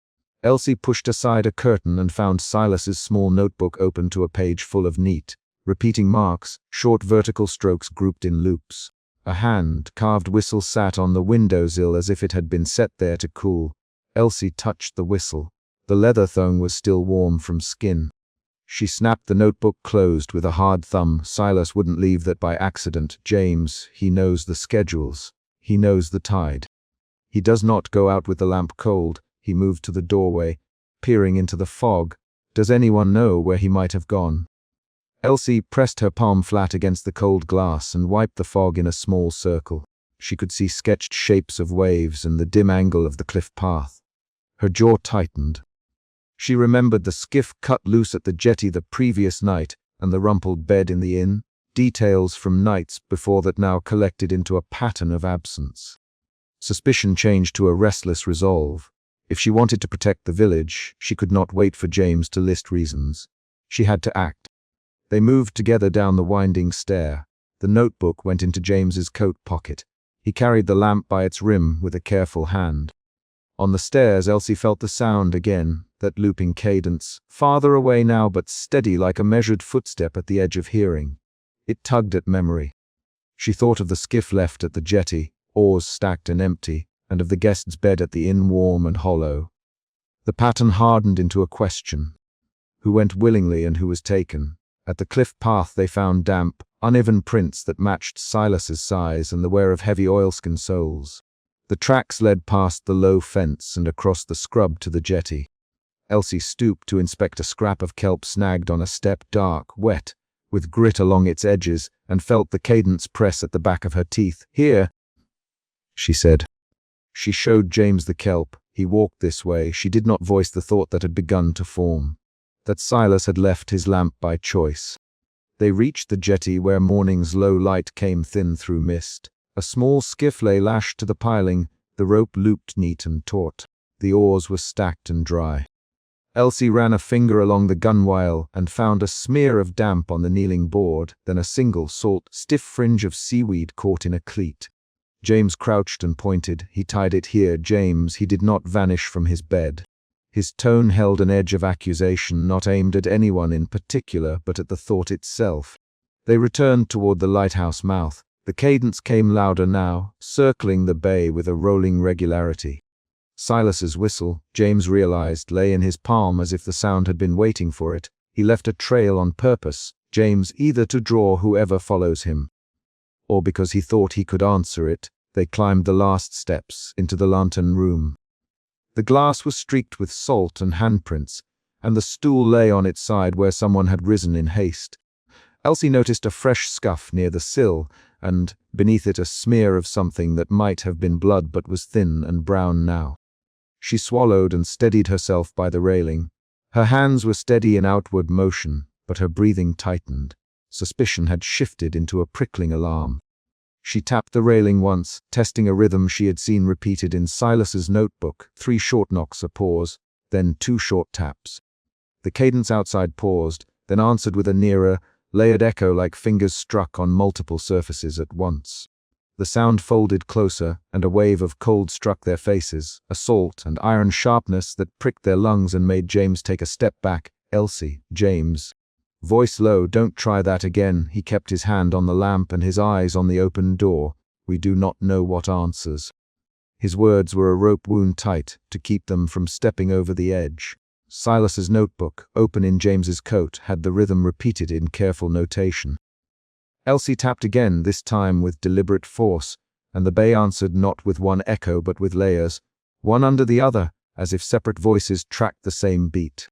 Elsie pushed aside a curtain and found Silas's small notebook open to a page full of neat, repeating marks, short vertical strokes grouped in loops. A hand-carved whistle sat on the windowsill as if it had been set there to cool. Elsie touched the whistle. The leather thong was still warm from skin. She snapped the notebook closed with a hard thumb. Silas wouldn't leave that by accident. James, he knows the schedules. He knows the tide. He does not go out with the lamp cold. He moved to the doorway, peering into the fog. Does anyone know where he might have gone? Elsie pressed her palm flat against the cold glass and wiped the fog in a small circle. She could see sketched shapes of waves and the dim angle of the cliff path. Her jaw tightened. She remembered the skiff cut loose at the jetty the previous night and the rumpled bed in the inn, details from nights before that now collected into a pattern of absence. Suspicion changed to a restless resolve. If she wanted to protect the village, she could not wait for James to list reasons. She had to act. They moved together down the winding stair. The notebook went into James's coat pocket. He carried the lamp by its rim with a careful hand. On the stairs, Elsie felt the sound again, that looping cadence, farther away now but steady like a measured footstep at the edge of hearing. It tugged at memory. She thought of the skiff left at the jetty, oars stacked and empty, and of the guest's bed at the inn warm and hollow. The pattern hardened into a question. Who went willingly and who was taken? At the cliff path they found damp, uneven prints that matched Silas's size and the wear of heavy oilskin soles. The tracks led past the low fence and across the scrub to the jetty. Elsie stooped to inspect a scrap of kelp snagged on a step, dark, wet, with grit along its edges, and felt the cadence press at the back of her teeth. "Here," she said. She showed James the kelp. He walked this way. She did not voice the thought that had begun to form. That Silas had left his lamp by choice. They reached the jetty where morning's low light came thin through mist. A small skiff lay lashed to the piling, the rope looped neat and taut. The oars were stacked and dry. Elsie ran a finger along the gunwale and found a smear of damp on the kneeling board, then a single salt, stiff fringe of seaweed caught in a cleat. James crouched and pointed. "He tied it here, James." He did not vanish from his bed. His tone held an edge of accusation, not aimed at anyone in particular, but at the thought itself. They returned toward the lighthouse mouth. The cadence came louder now, circling the bay with a rolling regularity. Silas's whistle, James realized, lay in his palm as if the sound had been waiting for it. He left a trail on purpose, James, either to draw whoever follows him, or because he thought he could answer it. They climbed the last steps into the lantern room. The glass was streaked with salt and handprints, and the stool lay on its side where someone had risen in haste. Elsie noticed a fresh scuff near the sill, and, beneath it, a smear of something that might have been blood but was thin and brown now. She swallowed and steadied herself by the railing. Her hands were steady in outward motion, but her breathing tightened. Suspicion had shifted into a prickling alarm. She tapped the railing once, testing a rhythm she had seen repeated in Silas's notebook, 3 short knocks, a pause, then 2 short taps. The cadence outside paused, then answered with a nearer, layered echo like fingers struck on multiple surfaces at once. The sound folded closer, and a wave of cold struck their faces, a salt and iron sharpness that pricked their lungs and made James take a step back. "Elsie, James." Voice low, "Don't try that again." He kept his hand on the lamp and his eyes on the open door. "We do not know what answers." His words were a rope wound tight to keep them from stepping over the edge. Silas's notebook, open in James's coat, had the rhythm repeated in careful notation. Elsie tapped again, this time with deliberate force, and the bay answered not with one echo but with layers, one under the other, as if separate voices tracked the same beat.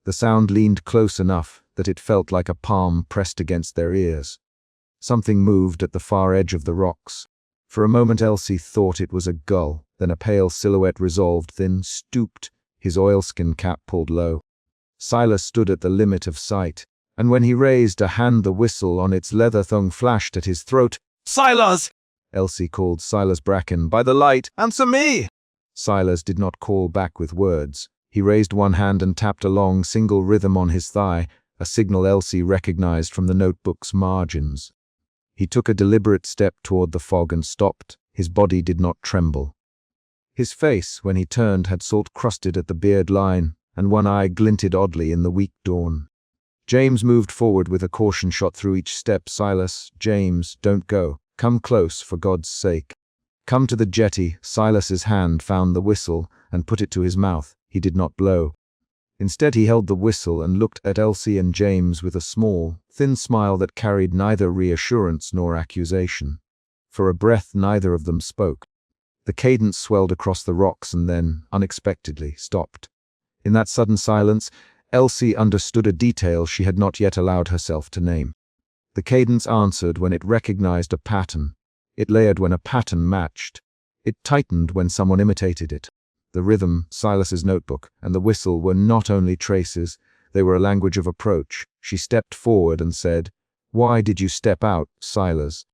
The sound leaned close enough that it felt like a palm pressed against their ears. Something moved at the far edge of the rocks. For a moment Elsie thought it was a gull, then a pale silhouette resolved, then stooped, his oilskin cap pulled low. Silas stood at the limit of sight, and when he raised a hand the whistle on its leather thong flashed at his throat. "Silas!" Elsie called. "Silas Bracken, by the light, answer me!" Silas did not call back with words. He raised one hand and tapped a long, single rhythm on his thigh, a signal Elsie recognized from the notebook's margins. He took a deliberate step toward the fog and stopped. His body did not tremble. His face, when he turned, had salt crusted at the beard line, and one eye glinted oddly in the weak dawn. James moved forward with a caution shot through each step. "Silas, James, don't go. Come close, for God's sake." Come to the jetty. Silas's hand found the whistle and put it to his mouth. He did not blow. Instead he held the whistle and looked at Elsie and James with a small, thin smile that carried neither reassurance nor accusation. For a breath neither of them spoke. The cadence swelled across the rocks and then, unexpectedly, stopped. In that sudden silence, Elsie understood a detail she had not yet allowed herself to name. The cadence answered when it recognized a pattern. It layered when a pattern matched. It tightened when someone imitated it. The rhythm, Silas's notebook, and the whistle were not only traces, they were a language of approach. She stepped forward and said, "Why did you step out, Silas?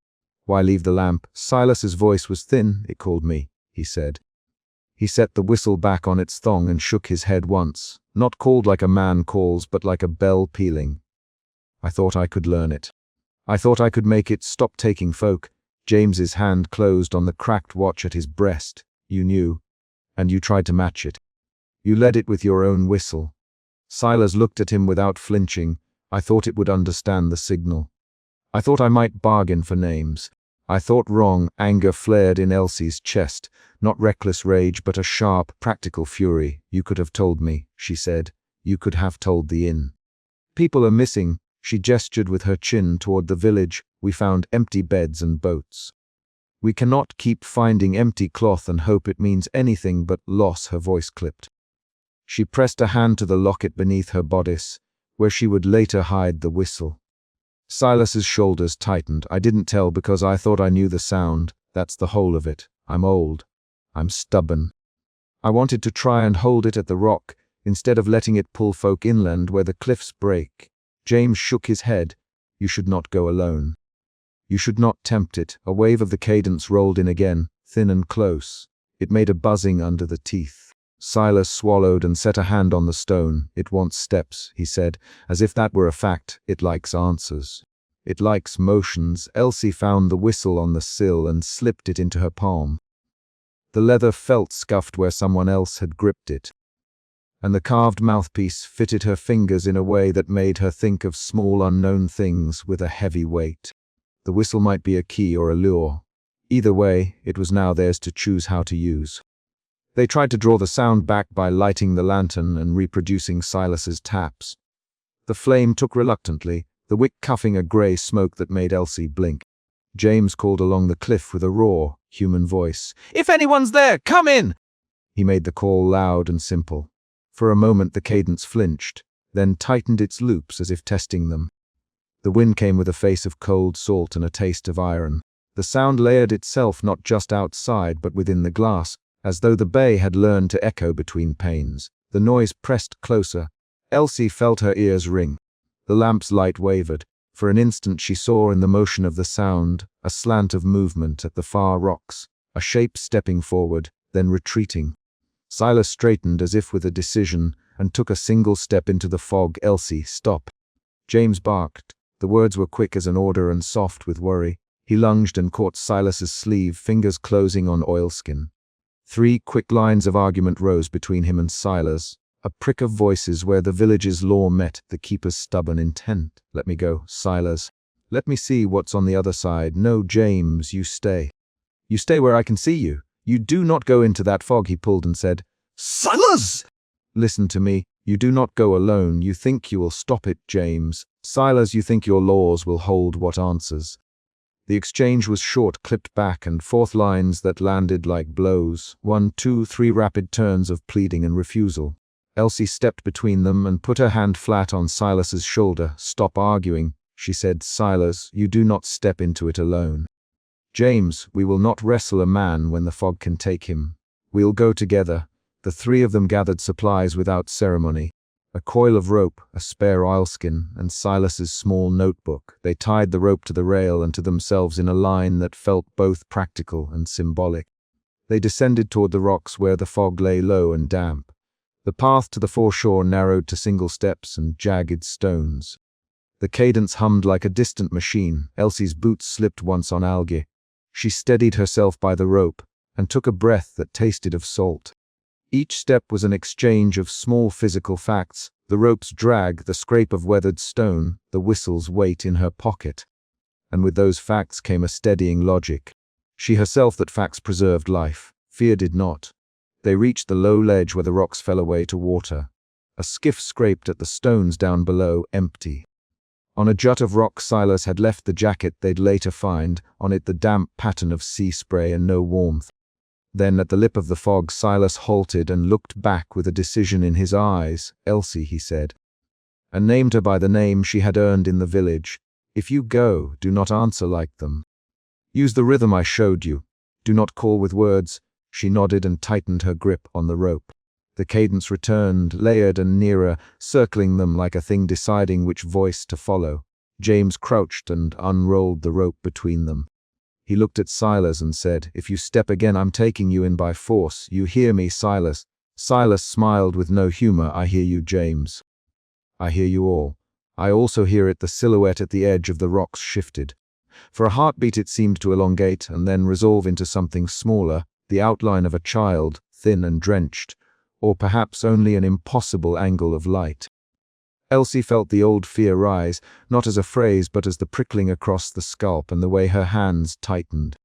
Why leave the lamp?" Silas's voice was thin. "It called me," he said. He set the whistle back on its thong and shook his head once, not called like a man calls, but like a bell pealing. "I thought I could learn it. I thought I could make it stop taking folk." James's hand closed on the cracked watch at his breast. "You knew, and you tried to match it. You led it with your own whistle." Silas looked at him without flinching. "I thought it would understand the signal. I thought I might bargain for names. I thought wrong." Anger flared in Elsie's chest, not reckless rage, but a sharp, practical fury. "You could have told me," she said. "You could have told the inn. People are missing." She gestured with her chin toward the village. "We found empty beds and boats. We cannot keep finding empty cloth and hope it means anything but loss." Her voice clipped. She pressed a hand to the locket beneath her bodice, where she would later hide the whistle. Silas's shoulders tightened. "I didn't tell because I thought I knew the sound. That's the whole of it. I'm old. I'm stubborn. I wanted to try and hold it at the rock, instead of letting it pull folk inland where the cliffs break." James shook his head. "You should not go alone. You should not tempt it." A wave of the cadence rolled in again, thin and close. It made a buzzing under the teeth. Silas swallowed and set a hand on the stone. "It wants steps," he said, as if that were a fact. "It likes answers. It likes motions." Elsie found the whistle on the sill and slipped it into her palm. The leather felt scuffed where someone else had gripped it, and the carved mouthpiece fitted her fingers in a way that made her think of small unknown things with a heavy weight. The whistle might be a key or a lure. Either way, it was now theirs to choose how to use. They tried to draw the sound back by lighting the lantern and reproducing Silas's taps. The flame took reluctantly, the wick cuffing a grey smoke that made Elsie blink. James called along the cliff with a raw, human voice. "If anyone's there, come in!" He made the call loud and simple. For a moment the cadence flinched, then tightened its loops as if testing them. The wind came with a face of cold salt and a taste of iron. The sound layered itself not just outside but within the glass, as though the bay had learned to echo between panes. The noise pressed closer. Elsie felt her ears ring. The lamp's light wavered. For an instant she saw in the motion of the sound a slant of movement at the far rocks, a shape stepping forward, then retreating. Silas straightened as if with a decision and took a single step into the fog. "Elsie, stop." James barked. The words were quick as an order and soft with worry. He lunged and caught Silas's sleeve, fingers closing on oilskin. 3 quick lines of argument rose between him and Silas, a prick of voices where the village's law met the keeper's stubborn intent. "Let me go, Silas. Let me see what's on the other side." "No, James, you stay. You stay where I can see you. You do not go into that fog." He pulled and said, "Silas! Listen to me. You do not go alone. You think you will stop it, James. Silas, you think your laws will hold what answers. The exchange was short, clipped back and forth lines that landed like blows. 1, 2, 3 rapid turns of pleading and refusal. Elsie stepped between them and put her hand flat on Silas's shoulder. Stop arguing, she said. Silas, you do not step into it alone. James, we will not wrestle a man when the fog can take him. We'll go together. The three of them gathered supplies without ceremony. A coil of rope, a spare oilskin, and Silas's small notebook. They tied the rope to the rail and to themselves in a line that felt both practical and symbolic. They descended toward the rocks where the fog lay low and damp. The path to the foreshore narrowed to single steps and jagged stones. The cadence hummed like a distant machine. Elsie's boots slipped once on algae. She steadied herself by the rope and took a breath that tasted of salt. Each step was an exchange of small physical facts: the rope's drag, the scrape of weathered stone, the whistle's weight in her pocket. And with those facts came a steadying logic. She herself that facts preserved life, fear did not. They reached the low ledge where the rocks fell away to water. A skiff scraped at the stones down below, empty. On a jut of rock Silas had left the jacket they'd later find, on it the damp pattern of sea spray and no warmth. Then at the lip of the fog Silas halted and looked back with a decision in his eyes. Elsie, he said, and named her by the name she had earned in the village. If you go, do not answer like them. Use the rhythm I showed you. Do not call with words. She nodded and tightened her grip on the rope. The cadence returned, layered and nearer, circling them like a thing deciding which voice to follow. James crouched and unrolled the rope between them. He looked at Silas and said, "If you step again, I'm taking you in by force. You hear me, Silas?" Silas smiled with no humor. "I hear you, James. I hear you all. I also hear it." The silhouette at the edge of the rocks shifted. For a heartbeat it seemed to elongate and then resolve into something smaller, the outline of a child, thin and drenched, or perhaps only an impossible angle of light. Elsie felt the old fear rise, not as a phrase but as the prickling across the scalp and the way her hands tightened.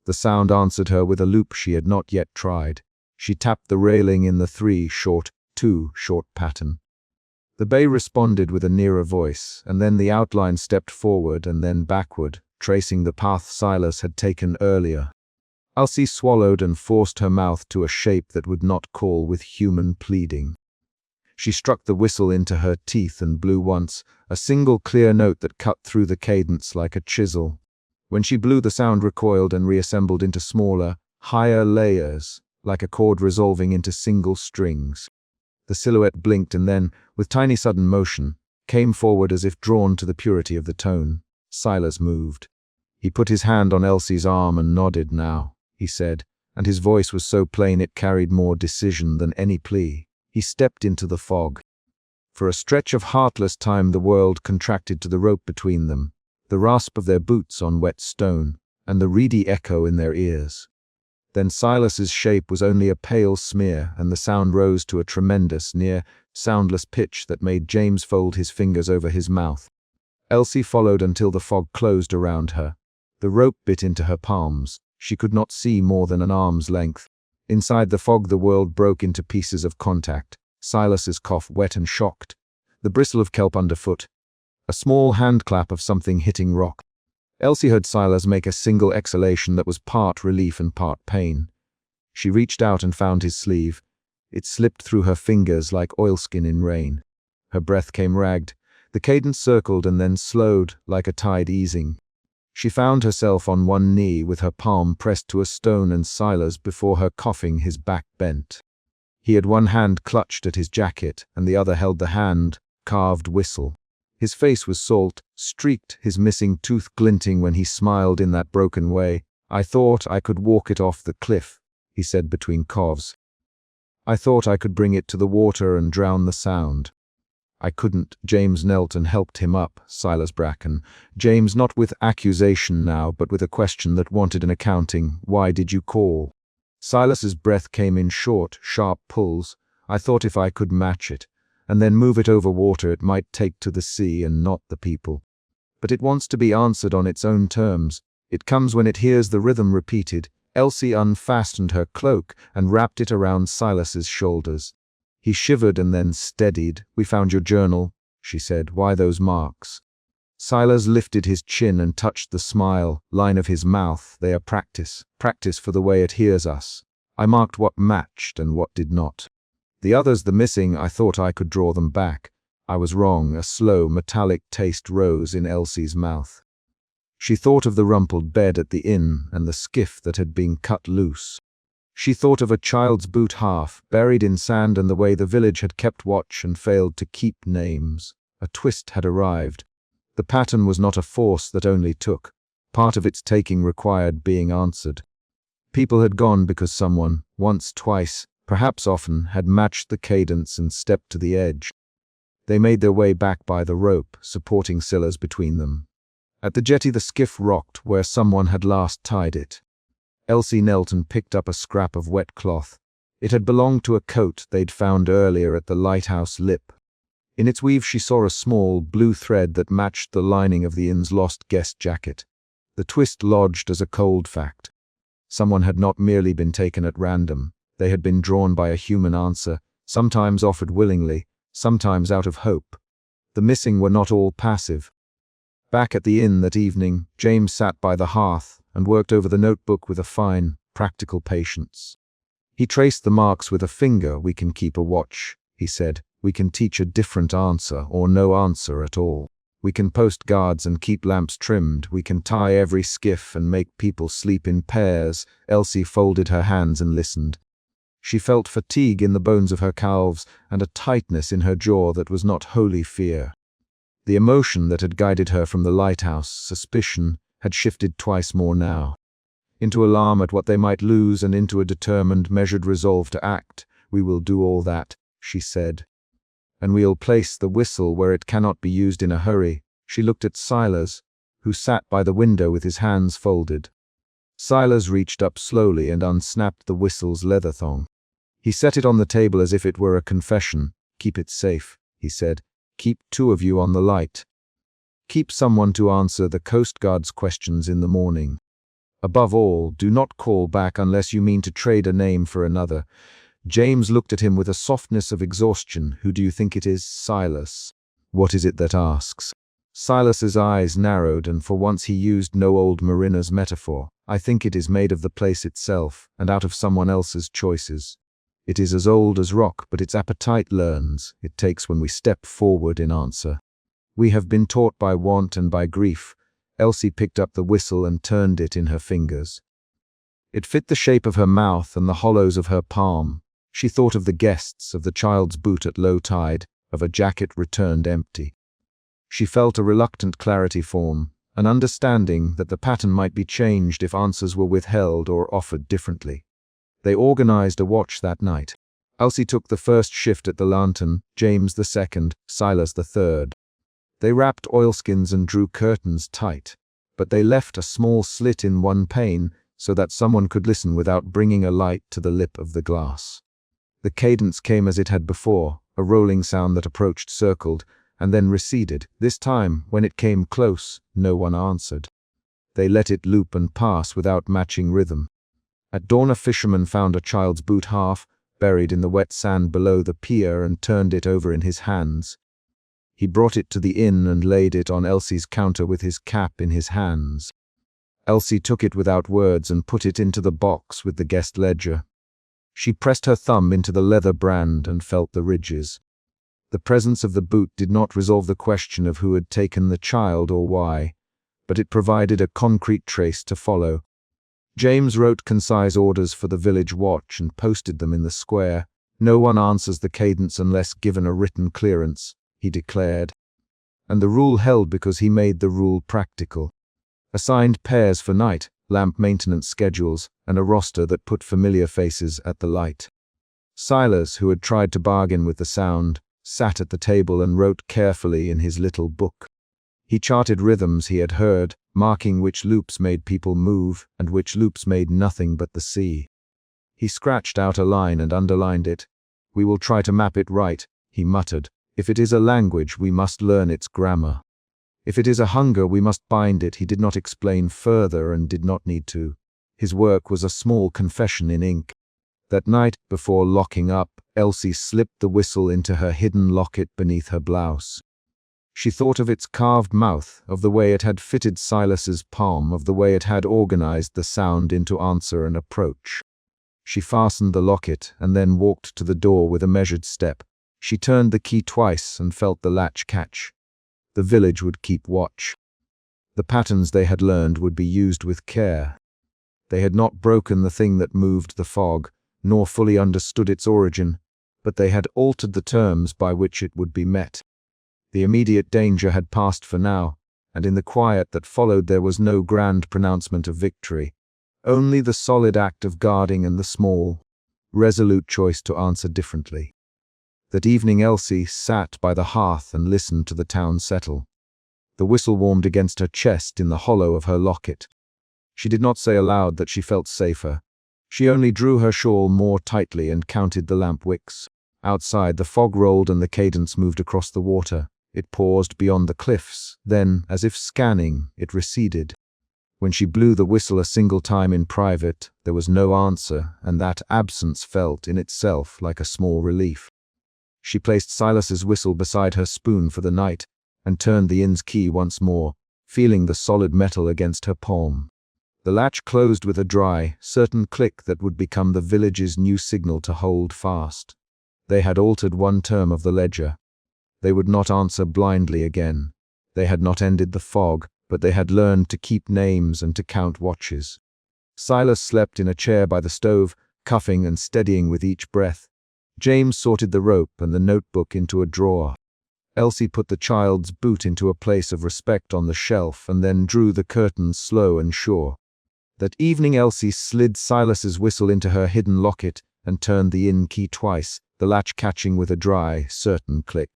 The sound answered her with a loop she had not yet tried. She tapped the railing in the 3-short, 2-short pattern. The bay responded with a nearer voice, and then the outline stepped forward and then backward, tracing the path Silas had taken earlier. Elsie swallowed and forced her mouth to a shape that would not call with human pleading. She struck the whistle into her teeth and blew once, a single clear note that cut through the cadence like a chisel. When she blew, the sound recoiled and reassembled into smaller, higher layers, like a chord resolving into single strings. The silhouette blinked and then, with tiny sudden motion, came forward as if drawn to the purity of the tone. Silas moved. He put his hand on Elsie's arm and nodded. "Now," he said, and his voice was so plain it carried more decision than any plea. He stepped into the fog. For a stretch of heartless time the world contracted to the rope between them, the rasp of their boots on wet stone, and the reedy echo in their ears. Then Silas's shape was only a pale smear, and the sound rose to a tremendous, near soundless pitch that made James fold his fingers over his mouth. Elsie followed until the fog closed around her. The rope bit into her palms. She could not see more than an arm's length. Inside the fog the world broke into pieces of contact. Silas's cough wet and shocked. The bristle of kelp underfoot. A small handclap of something hitting rock. Elsie heard Silas make a single exhalation that was part relief and part pain. She reached out and found his sleeve. It slipped through her fingers like oilskin in rain. Her breath came ragged. The cadence circled and then slowed, like a tide easing. She found herself on one knee with her palm pressed to a stone and Silas before her, coughing, his back bent. He had one hand clutched at his jacket and the other held the hand-carved whistle. His face was salt, streaked, his missing tooth glinting when he smiled in that broken way. "I thought I could walk it off the cliff," he said between coughs. "I thought I could bring it to the water and drown the sound." "I couldn't." James knelt and helped him up, Silas Bracken. James not with accusation now, but with a question that wanted an accounting. "Why did you call?" Silas's breath came in short, sharp pulls. "I thought if I could match it, and then move it over water, it might take to the sea and not the people. But it wants to be answered on its own terms. It comes when it hears the rhythm repeated." Elsie unfastened her cloak and wrapped it around Silas's shoulders. He shivered and then steadied. "We found your journal," she said. "Why those marks?" Silas lifted his chin and touched the smile line of his mouth. "They are practice for the way it hears us. I marked what matched and what did not. The others, the missing, I thought I could draw them back. I was wrong." A slow, metallic taste rose in Elsie's mouth. She thought of the rumpled bed at the inn and the skiff that had been cut loose. She thought of a child's boot half, buried in sand, and the way the village had kept watch and failed to keep names. A twist had arrived. The pattern was not a force that only took. Part of its taking required being answered. People had gone because someone, once, twice, perhaps often, had matched the cadence and stepped to the edge. They made their way back by the rope, supporting Scylla's between them. At the jetty the skiff rocked where someone had last tied it. Elsie knelt and picked up a scrap of wet cloth. It had belonged to a coat they'd found earlier at the lighthouse lip. In its weave she saw a small, blue thread that matched the lining of the inn's lost guest jacket. The twist lodged as a cold fact. Someone had not merely been taken at random. They had been drawn by a human answer, sometimes offered willingly, sometimes out of hope. The missing were not all passive. Back at the inn that evening, James sat by the hearth and worked over the notebook with a fine, practical patience. He traced the marks with a finger. "We can keep a watch," he said. "We can teach a different answer or no answer at all. We can post guards and keep lamps trimmed. We can tie every skiff and make people sleep in pairs." Elsie folded her hands and listened. She felt fatigue in the bones of her calves and a tightness in her jaw that was not wholly fear. The emotion that had guided her from the lighthouse, suspicion, had shifted twice more now. Into alarm at what they might lose and into a determined, measured resolve to act. "We will do all that," she said. "And we'll place the whistle where it cannot be used in a hurry." She looked at Silas, who sat by the window with his hands folded. Silas reached up slowly and unsnapped the whistle's leather thong. He set it on the table as if it were a confession. "Keep it safe," he said. "Keep 2 of you on the light. Keep someone to answer the Coast Guard's questions in the morning. Above all, do not call back unless you mean to trade a name for another." James looked at him with a softness of exhaustion. "Who do you think it is?" "Silas." "What is it that asks?" Silas's eyes narrowed, and for once he used no old mariner's metaphor. "I think it is made of the place itself, and out of someone else's choices. It is as old as rock, but its appetite learns. It takes when we step forward in answer. We have been taught by want and by grief." Elsie picked up the whistle and turned it in her fingers. It fit the shape of her mouth and the hollows of her palm. She thought of the guests, of the child's boot at low tide, of a jacket returned empty. She felt a reluctant clarity form, an understanding that the pattern might be changed if answers were withheld or offered differently. They organized a watch that night. Elsie took the first shift at the lantern, James the second, Silas the third. They wrapped oilskins and drew curtains tight, but they left a small slit in one pane so that someone could listen without bringing a light to the lip of the glass. The cadence came as it had before, a rolling sound that approached, circled, and then receded. This time, when it came close, no one answered. They let it loop and pass without matching rhythm. At dawn a fisherman found a child's boot half, buried in the wet sand below the pier, and turned it over in his hands. He brought it to the inn and laid it on Elsie's counter with his cap in his hands. Elsie took it without words and put it into the box with the guest ledger. She pressed her thumb into the leather brand and felt the ridges. The presence of the boot did not resolve the question of who had taken the child or why, but it provided a concrete trace to follow. James wrote concise orders for the village watch and posted them in the square. "No one answers the cadence unless given a written clearance," he declared. And the rule held because he made the rule practical. Assigned pairs for night, lamp maintenance schedules, and a roster that put familiar faces at the light. Silas, who had tried to bargain with the sound, sat at the table and wrote carefully in his little book. He charted rhythms he had heard, marking which loops made people move and which loops made nothing but the sea. He scratched out a line and underlined it. "We will try to map it right," he muttered. "If it is a language, we must learn its grammar. If it is a hunger, we must bind it." He did not explain further and did not need to. His work was a small confession in ink. That night, before locking up, Elsie slipped the whistle into her hidden locket beneath her blouse. She thought of its carved mouth, of the way it had fitted Silas's palm, of the way it had organized the sound into answer and approach. She fastened the locket and then walked to the door with a measured step. She turned the key twice and felt the latch catch. The village would keep watch. The patterns they had learned would be used with care. They had not broken the thing that moved the fog, nor fully understood its origin, but they had altered the terms by which it would be met. The immediate danger had passed for now, and in the quiet that followed there was no grand pronouncement of victory, only the solid act of guarding and the small, resolute choice to answer differently. That evening Elsie sat by the hearth and listened to the town settle. The whistle warmed against her chest in the hollow of her locket. She did not say aloud that she felt safer. She only drew her shawl more tightly and counted the lamp wicks. Outside, the fog rolled and the cadence moved across the water. It paused beyond the cliffs. Then, as if scanning, it receded. When she blew the whistle a single time in private, there was no answer, and that absence felt in itself like a small relief. She placed Silas's whistle beside her spoon for the night and turned the inn's key once more, feeling the solid metal against her palm. The latch closed with a dry, certain click that would become the village's new signal to hold fast. They had altered one term of the ledger. They would not answer blindly again. They had not ended the fog, but they had learned to keep names and to count watches. Silas slept in a chair by the stove, cuffing and steadying with each breath. James sorted the rope and the notebook into a drawer. Elsie put the child's boot into a place of respect on the shelf and then drew the curtains slow and sure. That evening Elsie slid Silas's whistle into her hidden locket and turned the inn key twice, the latch catching with a dry, certain click.